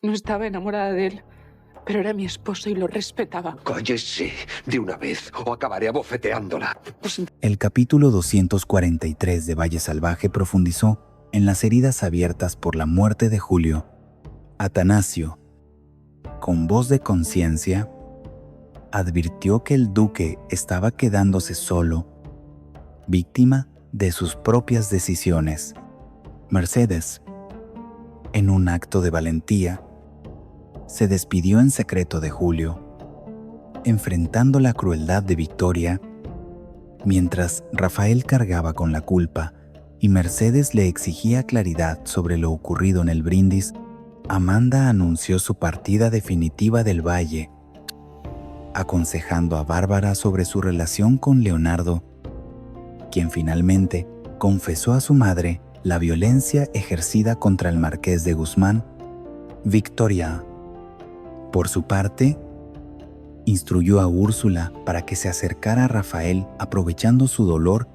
No estaba enamorada de él, pero era mi esposo y lo respetaba. Cállese de una vez o acabaré abofeteándola. El capítulo 243 de Valle Salvaje profundizó en las heridas abiertas por la muerte de Julio. Atanasio, con voz de conciencia, advirtió que el duque estaba quedándose solo, víctima de sus propias decisiones. Mercedes, en un acto de valentía, se despidió en secreto de Julio, enfrentando la crueldad de Victoria, mientras Rafael cargaba con la culpa y Mercedes le exigía claridad sobre lo ocurrido en el brindis. Amanda anunció su partida definitiva del valle, aconsejando a Bárbara sobre su relación con Leonardo, quien finalmente confesó a su madre la violencia ejercida contra el marqués de Guzmán. Victoria, por su parte, instruyó a Úrsula para que se acercara a Rafael aprovechando su dolor,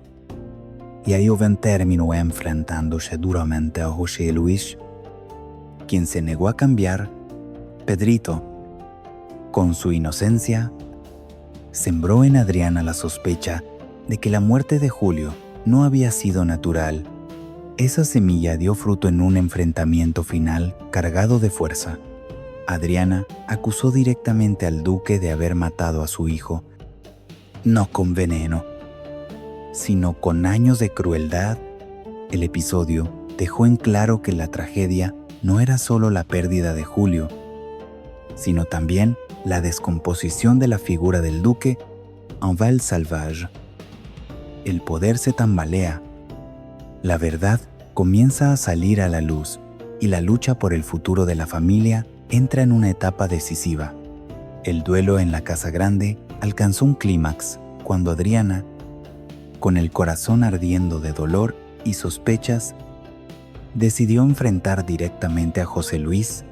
y a buen término enfrentándose duramente a José Luis, quien se negó a cambiar. Pedrito, con su inocencia, sembró en Adriana la sospecha de que la muerte de Julio no había sido natural. Esa semilla dio fruto en un enfrentamiento final cargado de fuerza. Adriana acusó directamente al duque de haber matado a su hijo, no con veneno, sino con años de crueldad. El episodio dejó en claro que la tragedia no era solo la pérdida de Julio, sino también la descomposición de la figura del duque en Valle Salvaje. El poder se tambalea, la verdad comienza a salir a la luz y la lucha por el futuro de la familia entra en una etapa decisiva. El duelo en la Casa Grande alcanzó un clímax cuando Adriana, con el corazón ardiendo de dolor y sospechas, decidió enfrentar directamente a José Luis.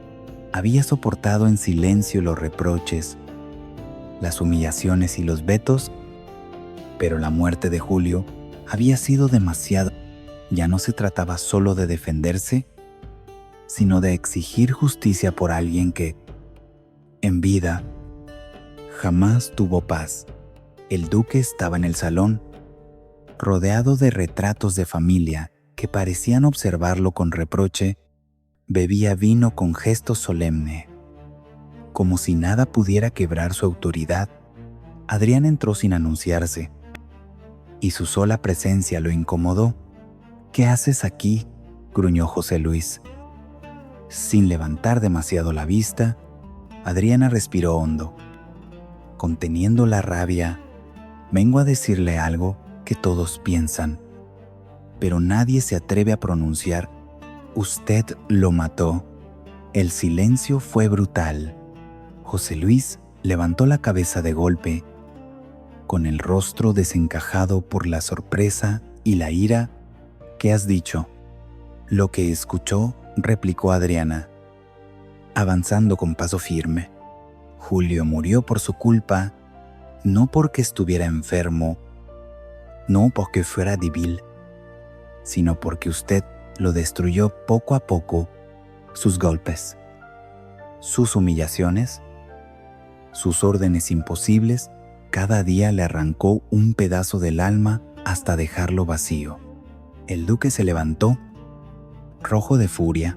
Había soportado en silencio los reproches, las humillaciones y los vetos, pero la muerte de Julio había sido demasiado. Ya no se trataba solo de defenderse, sino de exigir justicia por alguien que, en vida, jamás tuvo paz. El duque estaba en el salón, rodeado de retratos de familia que parecían observarlo con reproche. Bebía vino con gesto solemne, como si nada pudiera quebrar su autoridad. Adrián entró sin anunciarse, y su sola presencia lo incomodó. «¿Qué haces aquí?», gruñó José Luis. Sin levantar demasiado la vista, Adriana respiró hondo. Conteniendo la rabia, «Vengo a decirle algo que todos piensan, pero nadie se atreve a pronunciar. Usted lo mató». El silencio fue brutal. José Luis levantó la cabeza de golpe, con el rostro desencajado por la sorpresa y la ira. «¿Qué has dicho?». «Lo que escuchó», replicó Adriana, avanzando con paso firme. «Julio murió por su culpa, no porque estuviera enfermo, no porque fuera débil, sino porque usted lo destruyó poco a poco. Sus golpes, sus humillaciones, sus órdenes imposibles, cada día le arrancó un pedazo del alma hasta dejarlo vacío». El duque se levantó, rojo de furia.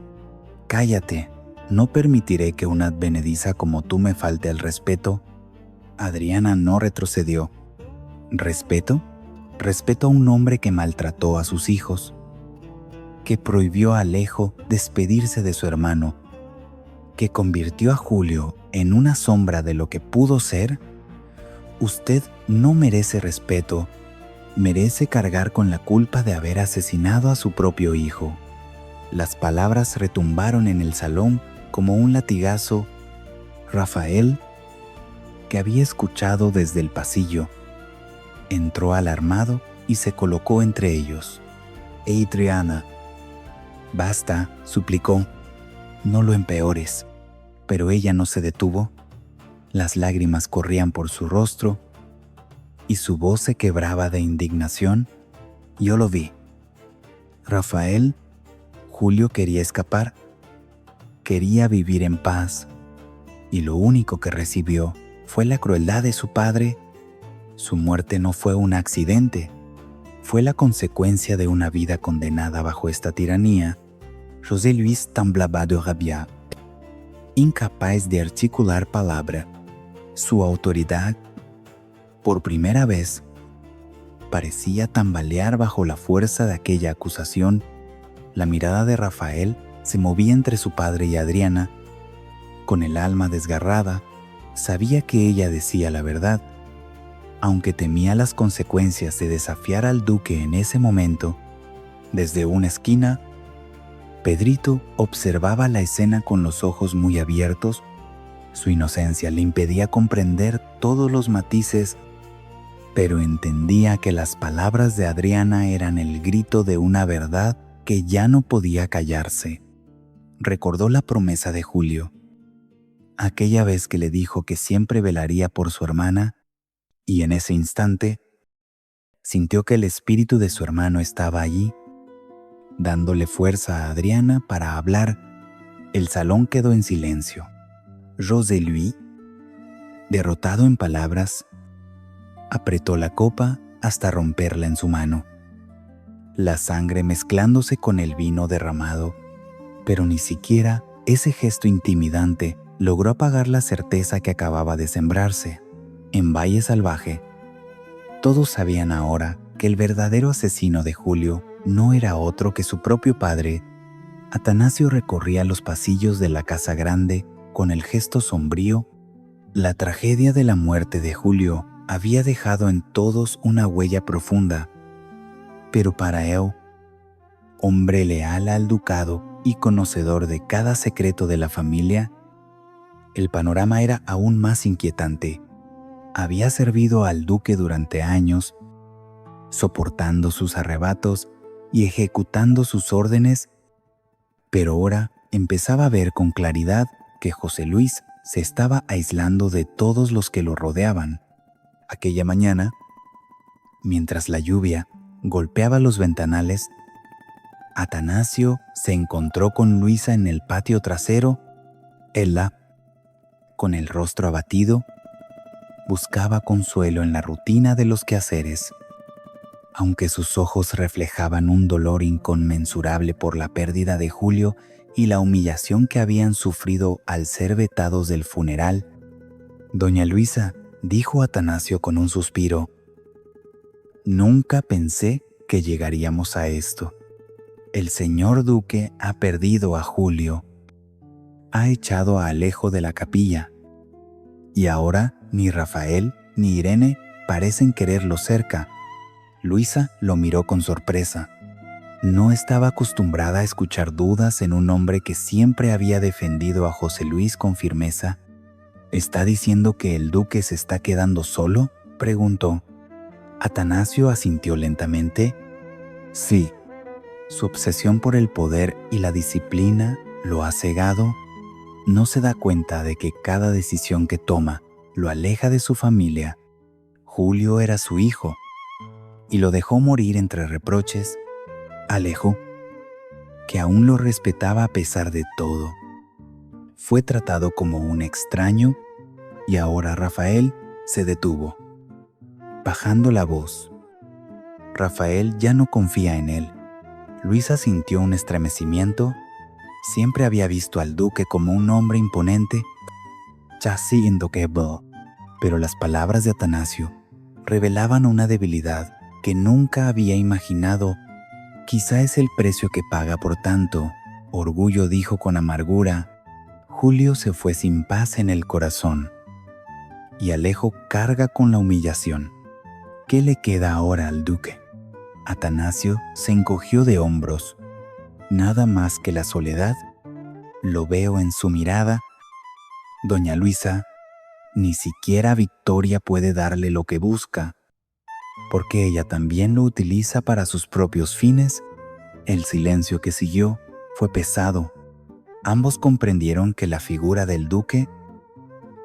«Cállate, no permitiré que una advenediza como tú me falte el respeto». Adriana no retrocedió. ¿Respeto? Respeto a un hombre que maltrató a sus hijos, que prohibió a Alejo despedirse de su hermano, que convirtió a Julio en una sombra de lo que pudo ser. Usted no merece respeto, merece cargar con la culpa de haber asesinado a su propio hijo. Las palabras retumbaron en el salón como un latigazo. Rafael, que había escuchado desde el pasillo, entró alarmado y se colocó entre ellos. «Adriana». «Basta», suplicó, «no lo empeores». Pero ella no se detuvo. Las lágrimas corrían por su rostro y su voz se quebraba de indignación. «Yo lo vi. Rafael, Julio quería escapar. quería vivir en paz, y lo único que recibió fue la crueldad de su padre. Su muerte no fue un accidente, fue la consecuencia de una vida condenada bajo esta tiranía. José Luis temblaba de rabia, incapaz de articular palabra. Su autoridad, por primera vez, parecía tambalear bajo la fuerza de aquella acusación. La mirada de Rafael se movía entre su padre y Adriana. Con el alma desgarrada, sabía que ella decía la verdad. Aunque temía las consecuencias de desafiar al duque en ese momento, desde una esquina, Pedrito observaba la escena con los ojos muy abiertos. Su inocencia le impedía comprender todos los matices, pero entendía que las palabras de Adriana eran el grito de una verdad que ya no podía callarse. Recordó la promesa de Julio, aquella vez que le dijo que siempre velaría por su hermana, y en ese instante sintió que el espíritu de su hermano estaba allí, dándole fuerza a Adriana para hablar. El salón quedó en silencio. José Luis, derrotado en palabras, apretó la copa hasta romperla en su mano, la sangre mezclándose con el vino derramado, pero ni siquiera ese gesto intimidante logró apagar la certeza que acababa de sembrarse. En Valle Salvaje, todos sabían ahora que el verdadero asesino de Julio no era otro que su propio padre. Atanasio recorría los pasillos de la casa grande con el gesto sombrío. La tragedia de la muerte de Julio había dejado en todos una huella profunda, pero para él, hombre leal al ducado y conocedor de cada secreto de la familia, el panorama era aún más inquietante. Había servido al duque durante años, soportando sus arrebatos y ejecutando sus órdenes, pero ahora empezaba a ver con claridad que José Luis se estaba aislando de todos los que lo rodeaban. Aquella mañana, mientras la lluvia golpeaba los ventanales, Atanasio se encontró con Luisa en el patio trasero. Ella, con el rostro abatido, buscaba consuelo en la rutina de los quehaceres. Aunque sus ojos reflejaban un dolor inconmensurable por la pérdida de Julio y la humillación que habían sufrido al ser vetados del funeral, doña Luisa dijo a Atanasio con un suspiro: «Nunca pensé que llegaríamos a esto. El señor duque ha perdido a Julio, ha echado a Alejo de la capilla, y ahora ni Rafael ni Irene parecen quererlo cerca». Luisa lo miró con sorpresa. No estaba acostumbrada a escuchar dudas en un hombre que siempre había defendido a José Luis con firmeza. «¿Está diciendo que el duque se está quedando solo?», preguntó. Atanasio asintió lentamente. «Sí, su obsesión por el poder y la disciplina lo ha cegado. No se da cuenta de que cada decisión que toma lo aleja de su familia. Julio era su hijo y lo dejó morir entre reproches. Alejo, que aún lo respetaba a pesar de todo, fue tratado como un extraño, y ahora Rafael se detuvo, bajando la voz. Rafael ya no confía en él». Luisa sintió un estremecimiento. Siempre había visto al duque como un hombre imponente, casi indoquable, pero las palabras de Atanasio revelaban una debilidad que nunca había imaginado. «Quizá es el precio que paga por tanto», Orgullo dijo con amargura. «Julio se fue sin paz en el corazón, y Alejo carga con la humillación. ¿Qué le queda ahora al duque?». Atanasio se encogió de hombros. «Nada más que la soledad. Lo veo en su mirada. Doña Luisa, ni siquiera Victoria puede darle lo que busca, porque ella también lo utiliza para sus propios fines». El silencio que siguió fue pesado. Ambos comprendieron que la figura del duque,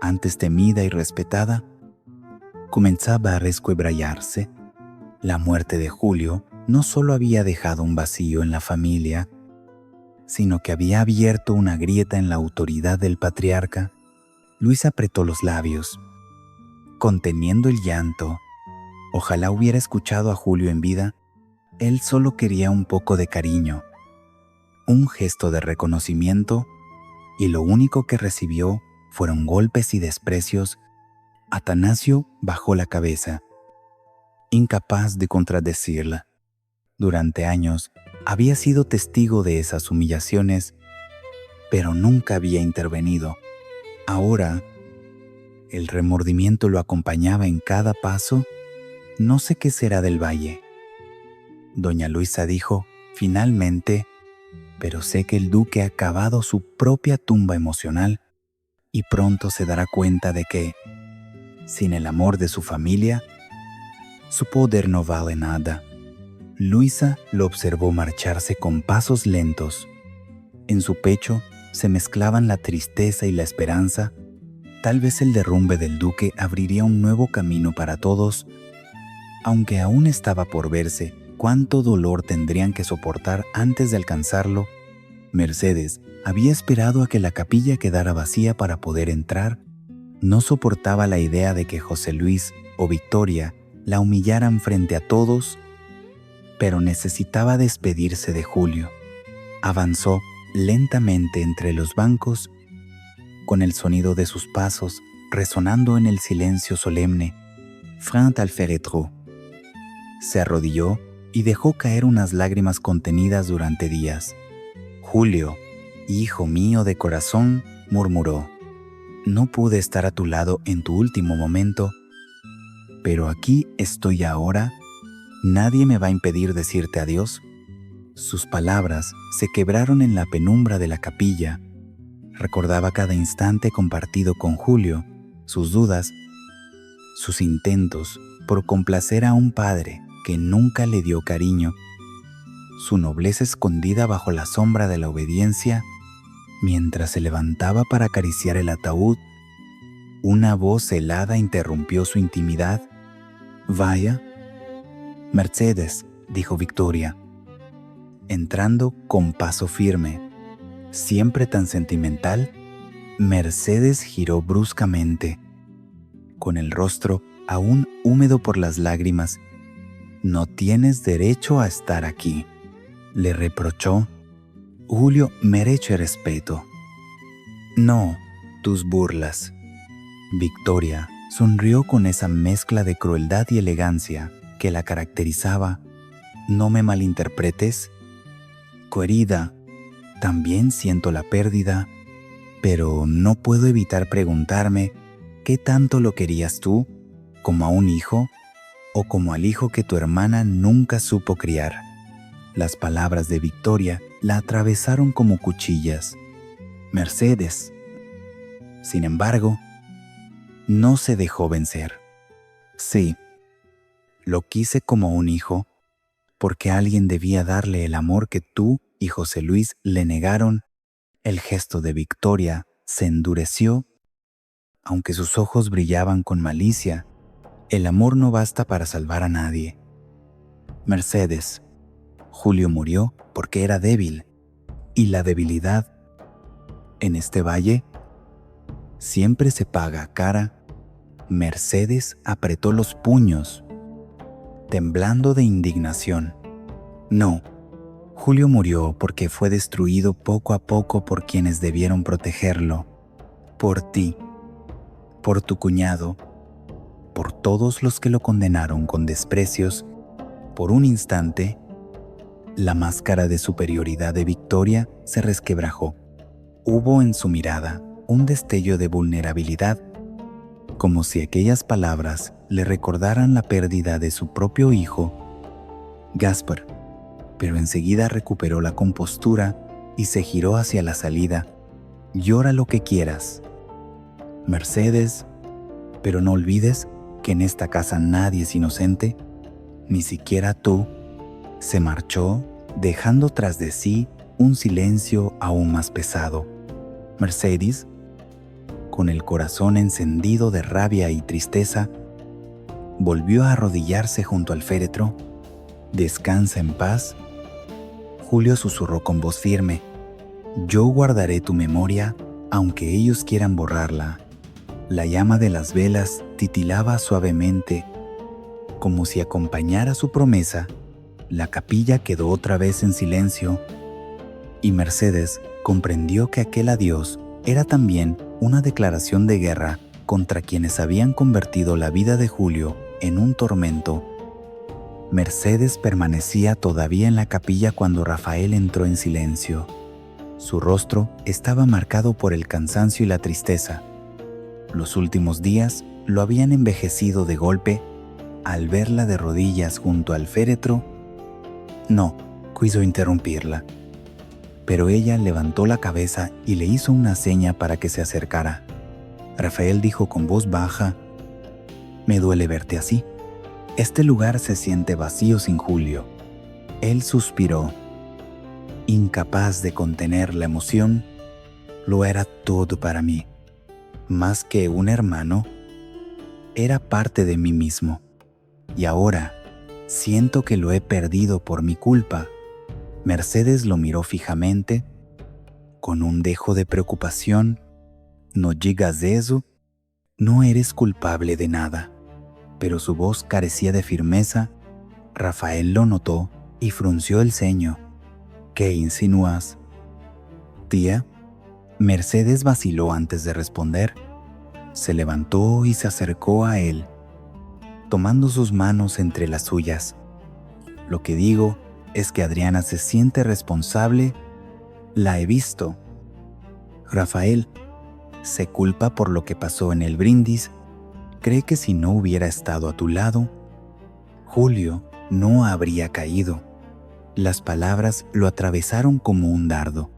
antes temida y respetada, comenzaba a resquebrajarse. La muerte de Julio no solo había dejado un vacío en la familia, sino que había abierto una grieta en la autoridad del patriarca, Luis apretó los labios, conteniendo el llanto. Ojalá hubiera escuchado a Julio en vida. Él solo quería un poco de cariño, un gesto de reconocimiento, y lo único que recibió fueron golpes y desprecios. Atanasio bajó la cabeza, incapaz de contradecirla. Durante años había sido testigo de esas humillaciones, pero nunca había intervenido. Ahora, el remordimiento lo acompañaba en cada paso. No sé qué será del valle. Doña Luisa dijo, finalmente, pero sé que el duque ha cavado su propia tumba emocional y pronto se dará cuenta de que, sin el amor de su familia, su poder no vale nada. Luisa lo observó marcharse con pasos lentos. En su pecho se mezclaban la tristeza y la esperanza. Tal vez el derrumbe del duque abriría un nuevo camino para todos, aunque aún estaba por verse cuánto dolor tendrían que soportar antes de alcanzarlo. Mercedes había esperado a que la capilla quedara vacía para poder entrar. No soportaba la idea de que José Luis o Victoria la humillaran frente a todos, pero necesitaba despedirse de Julio. Avanzó lentamente entre los bancos, con el sonido de sus pasos resonando en el silencio solemne, frente al féretro. Se arrodilló y dejó caer unas lágrimas contenidas durante días. Julio, hijo mío de corazón, murmuró, no pude estar a tu lado en tu último momento, pero aquí estoy ahora. ¿Nadie me va a impedir decirte adiós? Sus palabras se quebraron en la penumbra de la capilla. Recordaba cada instante compartido con Julio, sus dudas, sus intentos por complacer a un padre que nunca le dio cariño, su nobleza escondida bajo la sombra de la obediencia. Mientras se levantaba para acariciar el ataúd, una voz helada interrumpió su intimidad. «Vaya». «Mercedes», dijo Victoria, entrando con paso firme. Siempre tan sentimental, Mercedes giró bruscamente, con el rostro aún húmedo por las lágrimas. «No tienes derecho a estar aquí», le reprochó. «Julio merece respeto». «No, tus burlas». Victoria sonrió con esa mezcla de crueldad y elegancia que la caracterizaba. «No me malinterpretes. Querida, también siento la pérdida, pero no puedo evitar preguntarme ¿qué tanto lo querías tú? ¿Como a un hijo? ¿O como al hijo que tu hermana nunca supo criar?». Las palabras de Victoria la atravesaron como cuchillas. Mercedes, sin embargo, no se dejó vencer. «Sí, lo quise como un hijo, porque alguien debía darle el amor que tú y José Luis le negaron». El gesto de Victoria se endureció. Aunque sus ojos brillaban con malicia, el amor no basta para salvar a nadie. «Mercedes, Julio murió porque era débil, y la debilidad, en este valle, siempre se paga cara». Mercedes apretó los puños, temblando de indignación. «No, Julio murió porque fue destruido poco a poco por quienes debieron protegerlo. Por ti, por tu cuñado, por todos los que lo condenaron con desprecios». Por un instante, la máscara de superioridad de Victoria se resquebrajó. Hubo en su mirada un destello de vulnerabilidad, como si aquellas palabras le recordaran la pérdida de su propio hijo, Gaspar, pero enseguida recuperó la compostura y se giró hacia la salida. «Llora lo que quieras, Mercedes, pero no olvides que en esta casa nadie es inocente, ni siquiera tú». Se marchó, dejando tras de sí un silencio aún más pesado. Mercedes, con el corazón encendido de rabia y tristeza, volvió a arrodillarse junto al féretro. «Descansa en paz». Julio susurró con voz firme. Yo guardaré tu memoria, aunque ellos quieran borrarla. La llama de las velas titilaba suavemente, como si acompañara su promesa. La capilla quedó otra vez en silencio, y Mercedes comprendió que aquel adiós era también una declaración de guerra contra quienes habían convertido la vida de Julio en un tormento. Mercedes permanecía todavía en la capilla cuando Rafael entró en silencio. Su rostro estaba marcado por el cansancio y la tristeza. Los últimos días lo habían envejecido de golpe. Al verla de rodillas junto al féretro, no quiso interrumpirla, pero ella levantó la cabeza y le hizo una seña para que se acercara. Rafael dijo con voz baja: «Me duele verte así. Este lugar se siente vacío sin Julio». Él suspiró, incapaz de contener la emoción. Lo era todo para mí. Más que un hermano, era parte de mí mismo. Y ahora siento que lo he perdido por mi culpa. Mercedes lo miró fijamente, con un dejo de preocupación. «No digas eso, no eres culpable de nada». Pero su voz carecía de firmeza. Rafael lo notó y frunció el ceño. «¿Qué insinúas?» «Tía». Mercedes vaciló antes de responder. Se levantó y se acercó a él, tomando sus manos entre las suyas. «Lo que digo es que Adriana se siente responsable. La he visto». Rafael se culpa por lo que pasó en el brindis. Cree que si no hubiera estado a tu lado, Julio no habría caído. Las palabras lo atravesaron como un dardo.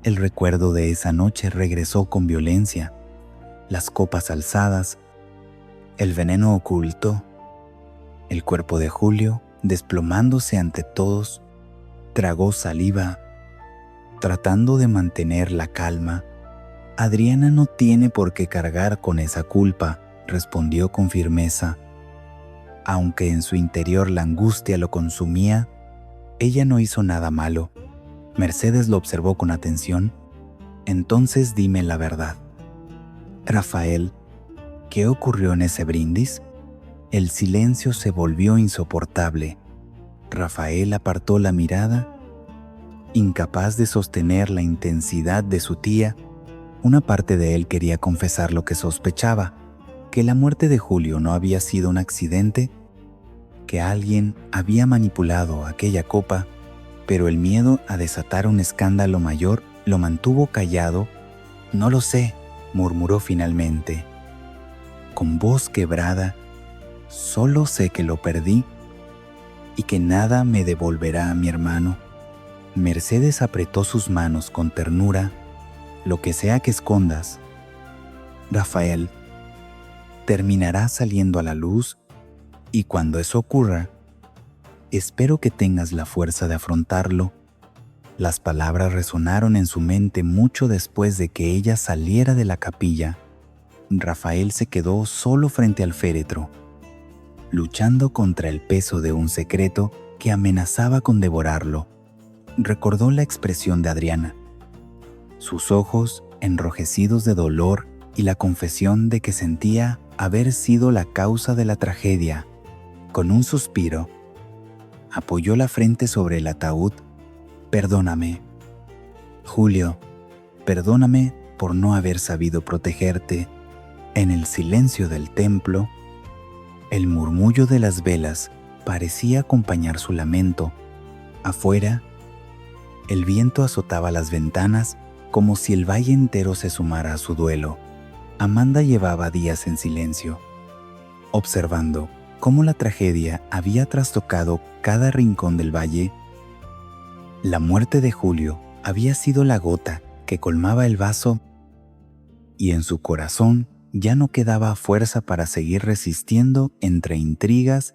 El recuerdo de esa noche regresó con violencia. Las copas alzadas, el veneno oculto, el cuerpo de Julio desplomándose ante todos. Tragó saliva, tratando de mantener la calma. «Adriana no tiene por qué cargar con esa culpa», respondió con firmeza. Aunque en su interior la angustia lo consumía, ella no hizo nada malo. Mercedes lo observó con atención. «Entonces dime la verdad. Rafael, ¿qué ocurrió en ese brindis?» El silencio se volvió insoportable. Rafael apartó la mirada, incapaz de sostener la intensidad de su tía. Una parte de él quería confesar lo que sospechaba, que la muerte de Julio no había sido un accidente, que alguien había manipulado aquella copa, pero el miedo a desatar un escándalo mayor lo mantuvo callado. «No lo sé», murmuró finalmente, con voz quebrada. «Solo sé que lo perdí y que nada me devolverá a mi hermano». Mercedes apretó sus manos con ternura. «Lo que sea que escondas, Rafael, terminará saliendo a la luz, y cuando eso ocurra, espero que tengas la fuerza de afrontarlo». Las palabras resonaron en su mente mucho después de que ella saliera de la capilla. Rafael se quedó solo frente al féretro, luchando contra el peso de un secreto que amenazaba con devorarlo. Recordó la expresión de Adriana, sus ojos enrojecidos de dolor y la confesión de que sentía haber sido la causa de la tragedia. Con un suspiro, apoyó la frente sobre el ataúd. «Perdóname, Julio, perdóname por no haber sabido protegerte». En el silencio del templo, el murmullo de las velas parecía acompañar su lamento. Afuera, el viento azotaba las ventanas como si el valle entero se sumara a su duelo. Amanda llevaba días en silencio, observando cómo la tragedia había trastocado cada rincón del valle. La muerte de Julio había sido la gota que colmaba el vaso, y en su corazón ya no quedaba fuerza para seguir resistiendo entre intrigas,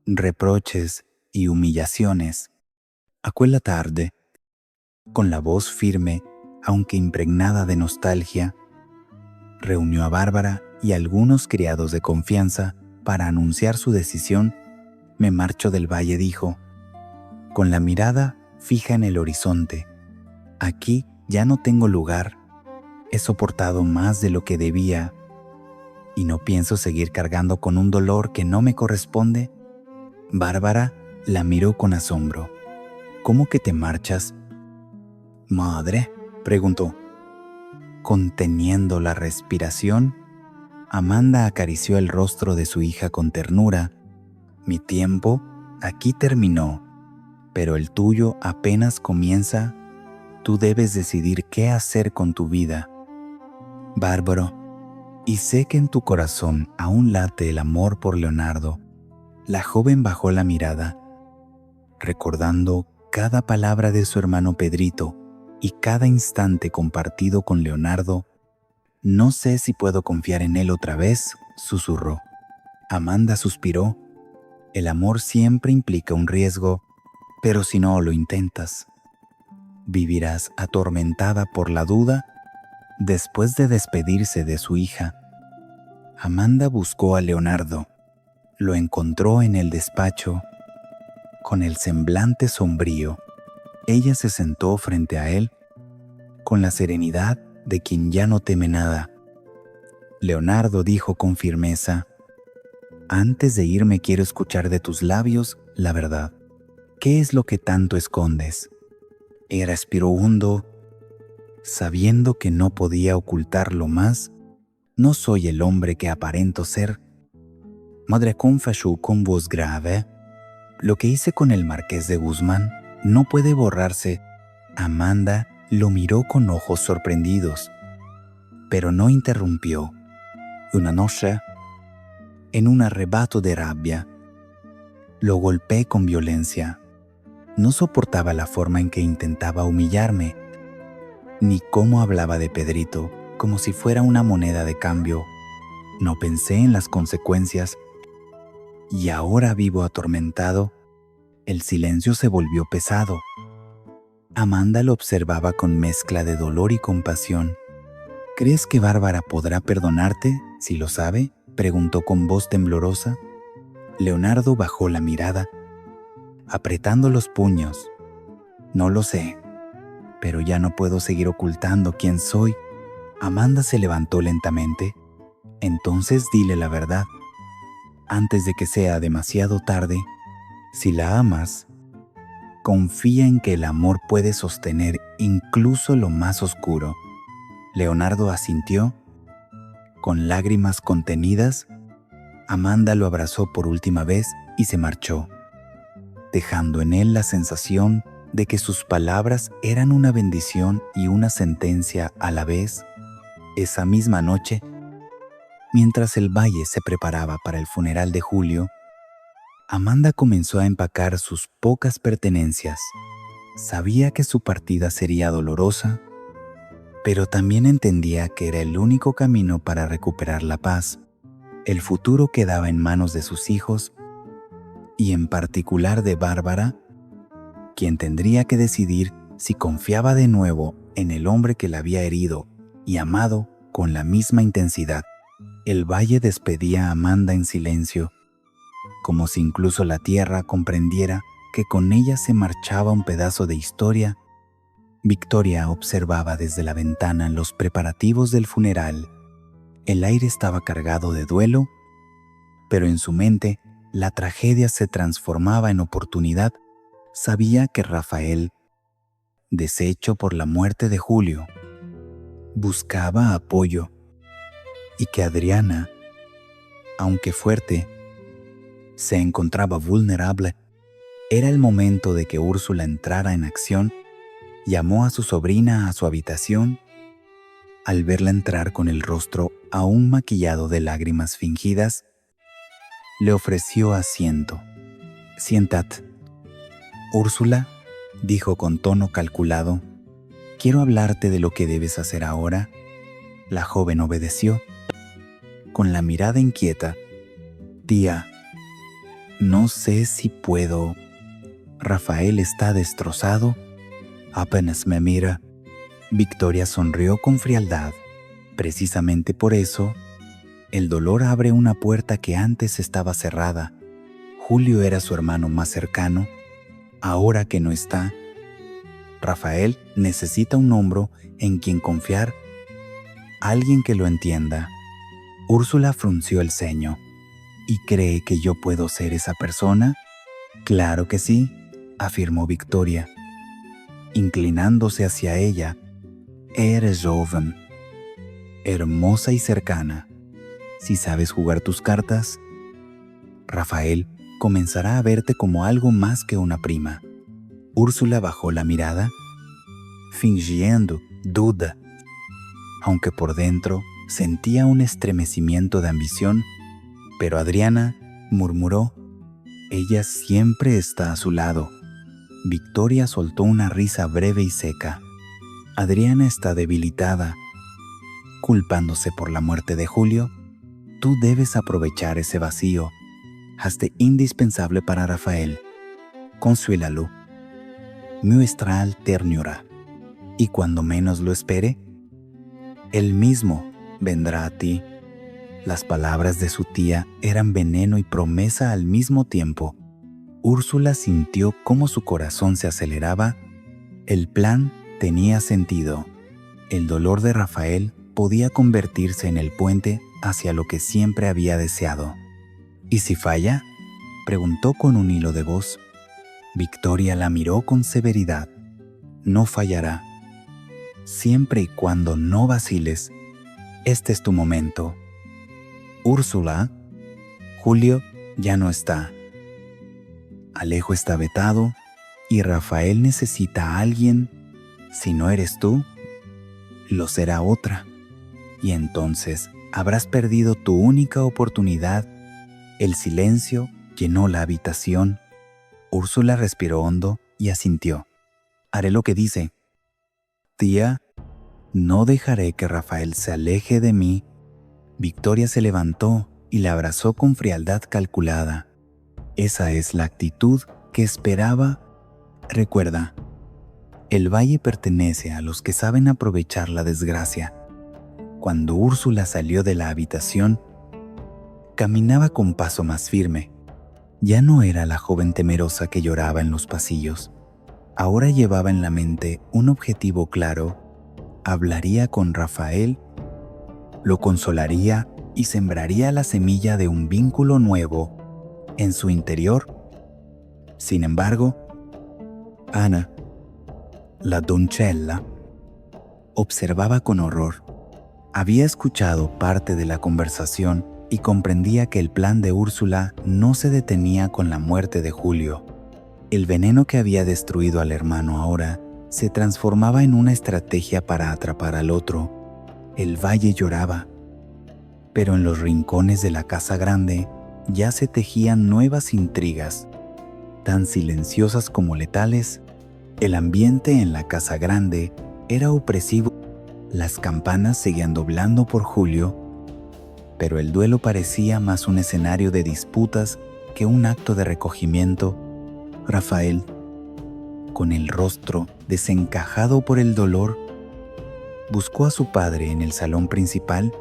reproches y humillaciones. Aquella tarde, con la voz firme, aunque impregnada de nostalgia, reunió a Bárbara y algunos criados de confianza para anunciar su decisión. «Me marcho del valle», dijo, con la mirada fija en el horizonte. Aquí ya no tengo lugar. He soportado más de lo que debía y no pienso seguir cargando con un dolor que no me corresponde. Bárbara la miró con asombro. ¿Cómo que te marchas? Madre, preguntó. Conteniendo la respiración, Amanda acarició el rostro de su hija con ternura. Mi tiempo aquí terminó, pero el tuyo apenas comienza. Tú debes decidir qué hacer con tu vida. Bárbaro, y sé que en tu corazón aún late el amor por Leonardo. La joven bajó la mirada, recordando cada palabra de su hermano Pedrito y cada instante compartido con Leonardo. No sé si puedo confiar en él otra vez, susurró. Amanda suspiró. El amor siempre implica un riesgo, pero si no lo intentas, vivirás atormentada por la duda. Después de despedirse de su hija, Amanda buscó a Leonardo. Lo encontró en el despacho, con el semblante sombrío. Ella se sentó frente a él, con la serenidad de quien ya no teme nada. Leonardo dijo con firmeza: antes de irme quiero escuchar de tus labios la verdad. ¿Qué es lo que tanto escondes? Ella respiró hondo, sabiendo que no podía ocultarlo más. No soy el hombre que aparento ser. Madre, confesó con voz grave. Lo que hice con el marqués de Guzmán no puede borrarse. Amanda lo miró con ojos sorprendidos, pero no interrumpió. Una noche, en un arrebato de rabia, lo golpeé con violencia. No soportaba la forma en que intentaba humillarme, ni cómo hablaba de Pedrito, como si fuera una moneda de cambio. No pensé en las consecuencias, y ahora vivo atormentado. El silencio se volvió pesado. Amanda lo observaba con mezcla de dolor y compasión. ¿Crees que Bárbara podrá perdonarte, si lo sabe?, preguntó con voz temblorosa. Leonardo bajó la mirada, apretando los puños. No lo sé, pero ya no puedo seguir ocultando quién soy. Amanda se levantó lentamente. Entonces dile la verdad, antes de que sea demasiado tarde. Si la amas, confía en que el amor puede sostener incluso lo más oscuro. Leonardo asintió. Con lágrimas contenidas, Amanda lo abrazó por última vez y se marchó, dejando en él la sensación de que sus palabras eran una bendición y una sentencia a la vez. Esa misma noche, mientras el valle se preparaba para el funeral de Julio, Amanda comenzó a empacar sus pocas pertenencias. Sabía que su partida sería dolorosa, pero también entendía que era el único camino para recuperar la paz. El futuro quedaba en manos de sus hijos, y en particular de Bárbara, quien tendría que decidir si confiaba de nuevo en el hombre que la había herido y amado con la misma intensidad. El valle despedía a Amanda en silencio, como si incluso la tierra comprendiera que con ella se marchaba un pedazo de historia. Victoria observaba desde la ventana los preparativos del funeral. El aire estaba cargado de duelo, pero en su mente la tragedia se transformaba en oportunidad. Sabía que Rafael, deshecho por la muerte de Julio, buscaba apoyo, y que Adriana, aunque fuerte, se encontraba vulnerable. Era el momento de que Úrsula entrara en acción. Llamó a su sobrina a su habitación. Al verla entrar con el rostro aún maquillado de lágrimas fingidas, le ofreció asiento. «Siéntate». «Úrsula», dijo con tono calculado, «quiero hablarte de lo que debes hacer ahora». La joven obedeció, con la mirada inquieta. «Tía, no sé si puedo. Rafael está destrozado. Apenas me mira». Victoria sonrió con frialdad. Precisamente por eso, el dolor abre una puerta que antes estaba cerrada. Julio era su hermano más cercano. Ahora que no está, Rafael necesita un hombro en quien confiar, alguien que lo entienda. Úrsula frunció el ceño. ¿Y cree que yo puedo ser esa persona? Claro que sí, afirmó Victoria, inclinándose hacia ella. Eres joven, hermosa y cercana. Si sabes jugar tus cartas, Rafael comenzará a verte como algo más que una prima. Úrsula bajó la mirada, fingiendo duda, aunque por dentro sentía un estremecimiento de ambición, pero Adriana murmuró: ella siempre está a su lado. Victoria soltó una risa breve y seca. Adriana está debilitada, culpándose por la muerte de Julio. Tú debes aprovechar ese vacío. Hazte indispensable para Rafael. Consuélalo. Muéstrale ternura. Y cuando menos lo espere, él mismo vendrá a ti. Las palabras de su tía eran veneno y promesa al mismo tiempo. Úrsula sintió cómo su corazón se aceleraba. El plan tenía sentido. El dolor de Rafael podía convertirse en el puente hacia lo que siempre había deseado. ¿Y si falla?, preguntó con un hilo de voz. Victoria la miró con severidad. No fallará. Siempre y cuando no vaciles. Este es tu momento. Úrsula, Julio ya no está. Alejo está vetado y Rafael necesita a alguien. Si no eres tú, lo será otra. Y entonces habrás perdido tu única oportunidad. El silencio llenó la habitación. Úrsula respiró hondo y asintió. Haré lo que dice. Tía, no dejaré que Rafael se aleje de mí. Victoria se levantó y la abrazó con frialdad calculada. Esa es la actitud que esperaba. Recuerda, el valle pertenece a los que saben aprovechar la desgracia. Cuando Úrsula salió de la habitación, caminaba con paso más firme. Ya no era la joven temerosa que lloraba en los pasillos. Ahora llevaba en la mente un objetivo claro. Hablaría con Rafael, lo consolaría y sembraría la semilla de un vínculo nuevo en su interior. Sin embargo, Ana, la doncella, observaba con horror. Había escuchado parte de la conversación y comprendía que el plan de Úrsula no se detenía con la muerte de Julio. El veneno que había destruido al hermano ahora se transformaba en una estrategia para atrapar al otro. El valle lloraba, pero en los rincones de la casa grande ya se tejían nuevas intrigas, tan silenciosas como letales. El ambiente en la casa grande era opresivo. Las campanas seguían doblando por Julio, pero el duelo parecía más un escenario de disputas que un acto de recogimiento. Rafael, con el rostro desencajado por el dolor, buscó a su padre en el salón principal.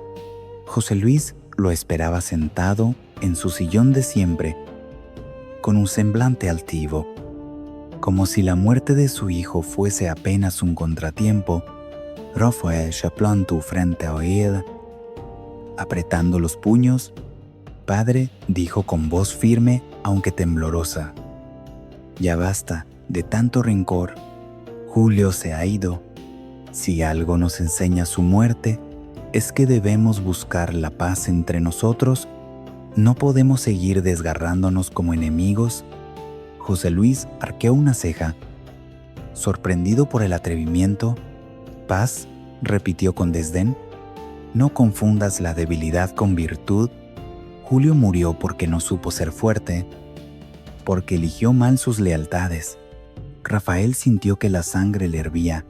José Luis lo esperaba sentado en su sillón de siempre, con un semblante altivo. Como si la muerte de su hijo fuese apenas un contratiempo, Rafael se plantó frente a él, apretando los puños. Padre, dijo con voz firme aunque temblorosa, ya basta de tanto rencor. Julio se ha ido. Si algo nos enseña su muerte, es que debemos buscar la paz entre nosotros. No podemos seguir desgarrándonos como enemigos. José Luis arqueó una ceja, sorprendido por el atrevimiento. ¿Paz?, repitió con desdén. No confundas la debilidad con virtud. Julio murió porque no supo ser fuerte, porque eligió mal sus lealtades. Rafael sintió que la sangre le hervía.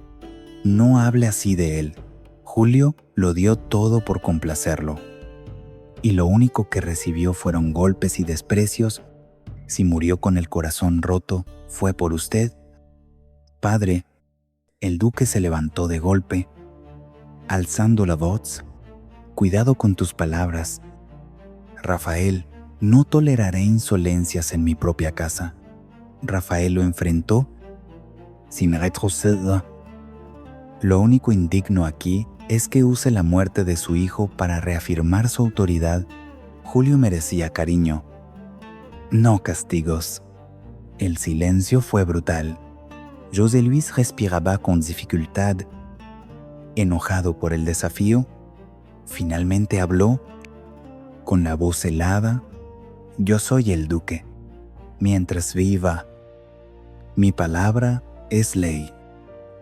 No hable así de él. Julio lo dio todo por complacerlo, y lo único que recibió fueron golpes y desprecios. Si murió con el corazón roto, fue por usted. Padre, el duque se levantó de golpe, alzando la voz. Cuidado con tus palabras. Rafael, no toleraré insolencias en mi propia casa. Rafael lo enfrentó. sin retroceder. Lo único indigno aquí es que use la muerte de su hijo para reafirmar su autoridad. Julio merecía cariño, no castigos. El silencio fue brutal. José Luis respiraba con dificultad. Enojado por el desafío, finalmente habló con la voz helada. Yo soy el duque. Mientras viva, mi palabra es ley.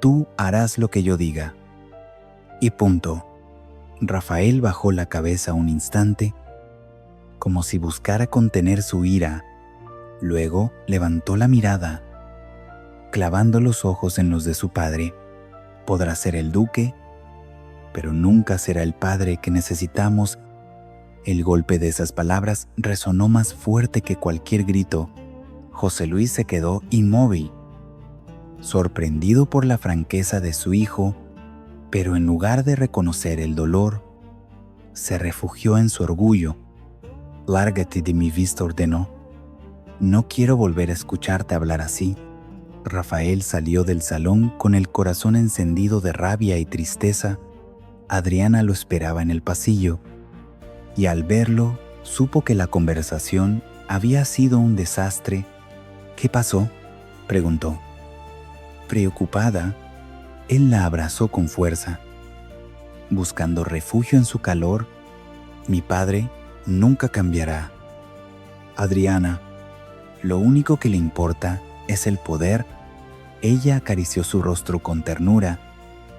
Tú harás lo que yo diga. Y punto. Rafael bajó la cabeza un instante, como si buscara contener su ira. Luego levantó la mirada, clavando los ojos en los de su padre. Podrá ser el duque, pero nunca será el padre que necesitamos. El golpe de esas palabras resonó más fuerte que cualquier grito. José Luis se quedó inmóvil, sorprendido por la franqueza de su hijo, pero en lugar de reconocer el dolor, se refugió en su orgullo. «Lárgate de mi vista», ordenó. «No quiero volver a escucharte hablar así». Rafael salió del salón con el corazón encendido de rabia y tristeza. Adriana lo esperaba en el pasillo, y al verlo, supo que la conversación había sido un desastre. «¿Qué pasó?», preguntó. Preocupada, él la abrazó con fuerza. Buscando refugio en su calor, «Mi padre nunca cambiará. Adriana, lo único que le importa es el poder». Ella acarició su rostro con ternura.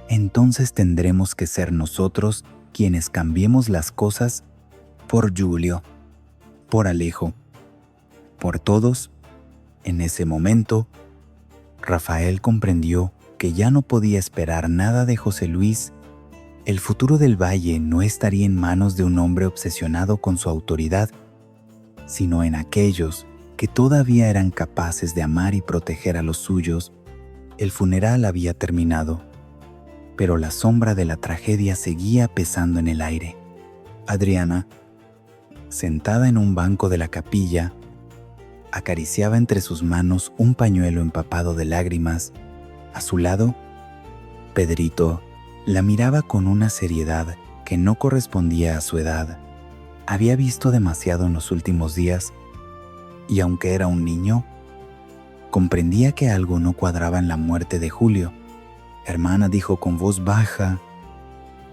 «Entonces tendremos que ser nosotros quienes cambiemos las cosas por Julio, por Alejo, por todos». En ese momento, Rafael comprendió que ya no podía esperar nada de José Luis. El futuro del valle no estaría en manos de un hombre obsesionado con su autoridad, sino en aquellos que todavía eran capaces de amar y proteger a los suyos. El funeral había terminado, pero la sombra de la tragedia seguía pesando en el aire. Adriana, sentada en un banco de la capilla, acariciaba entre sus manos un pañuelo empapado de lágrimas. A su lado, Pedrito la miraba con una seriedad que no correspondía a su edad. Había visto demasiado en los últimos días, y aunque era un niño, comprendía que algo no cuadraba en la muerte de Julio. «Hermana», dijo con voz baja,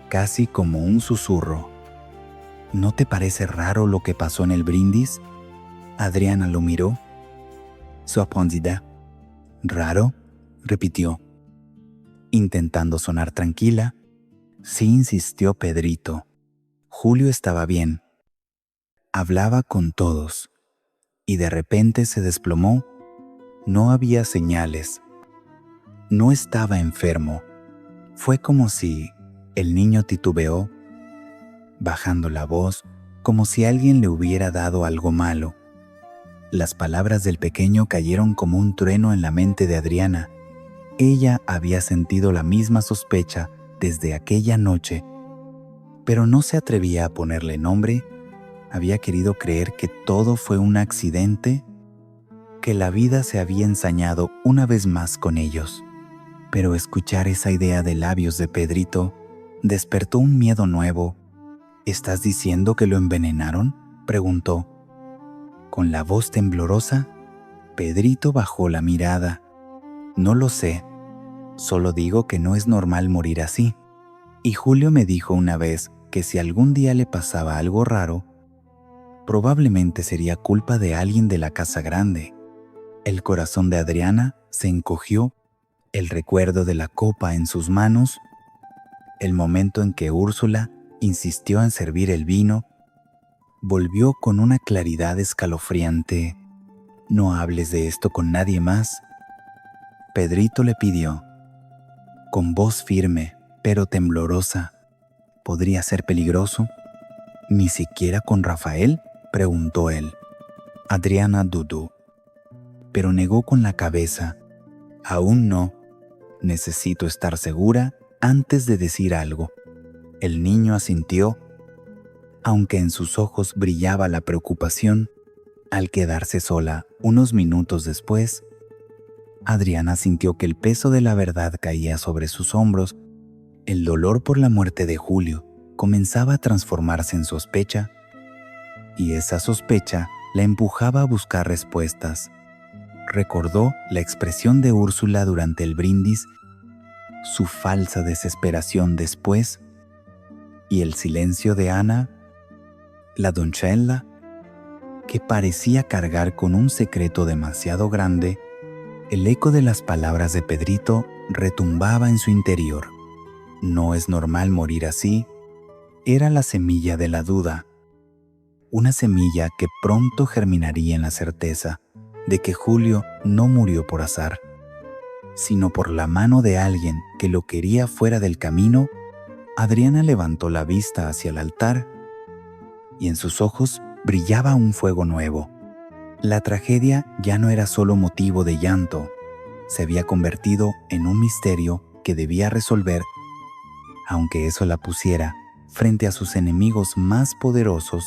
casi como un susurro, «¿no te parece raro lo que pasó en el brindis?». Adriana lo miró, sorprendida. «¿Raro?», repitió, intentando sonar tranquila. «Sí», insistió Pedrito. Julio estaba bien. Hablaba con todos. Y de repente se desplomó. No había señales. No estaba enfermo. Fue como si el niño titubeó, bajando la voz, como si alguien le hubiera dado algo malo. Las palabras del pequeño cayeron como un trueno en la mente de Adriana. Ella había sentido la misma sospecha desde aquella noche, pero no se atrevía a ponerle nombre. Había querido creer que todo fue un accidente, que la vida se había ensañado una vez más con ellos. Pero escuchar esa idea de labios de Pedrito despertó un miedo nuevo. «¿Estás diciendo que lo envenenaron?», preguntó. Con la voz temblorosa, Pedrito bajó la mirada. «No lo sé, solo digo que no es normal morir así. Y Julio me dijo una vez que si algún día le pasaba algo raro, probablemente sería culpa de alguien de la casa grande». El corazón de Adriana se encogió. El recuerdo de la copa en sus manos, el momento en que Úrsula insistió en servir el vino, volvió con una claridad escalofriante. «No hables de esto con nadie más», Pedrito le pidió, con voz firme pero temblorosa. «¿Podría ser peligroso?». «¿Ni siquiera con Rafael?», preguntó él. Adriana dudó, pero negó con la cabeza. «Aún no. Necesito estar segura antes de decir algo». El niño asintió, aunque en sus ojos brillaba la preocupación. Al quedarse sola unos minutos después, Adriana sintió que el peso de la verdad caía sobre sus hombros. El dolor por la muerte de Julio comenzaba a transformarse en sospecha, y esa sospecha la empujaba a buscar respuestas. Recordó la expresión de Úrsula durante el brindis, su falsa desesperación después, y el silencio de Ana, la doncella, que parecía cargar con un secreto demasiado grande. El eco de las palabras de Pedrito retumbaba en su interior. No es normal morir así. Era la semilla de la duda. Una semilla que pronto germinaría en la certeza de que Julio no murió por azar, sino por la mano de alguien que lo quería fuera del camino. Adriana levantó la vista hacia el altar y en sus ojos brillaba un fuego nuevo. La tragedia ya no era solo motivo de llanto, se había convertido en un misterio que debía resolver, aunque eso la pusiera frente a sus enemigos más poderosos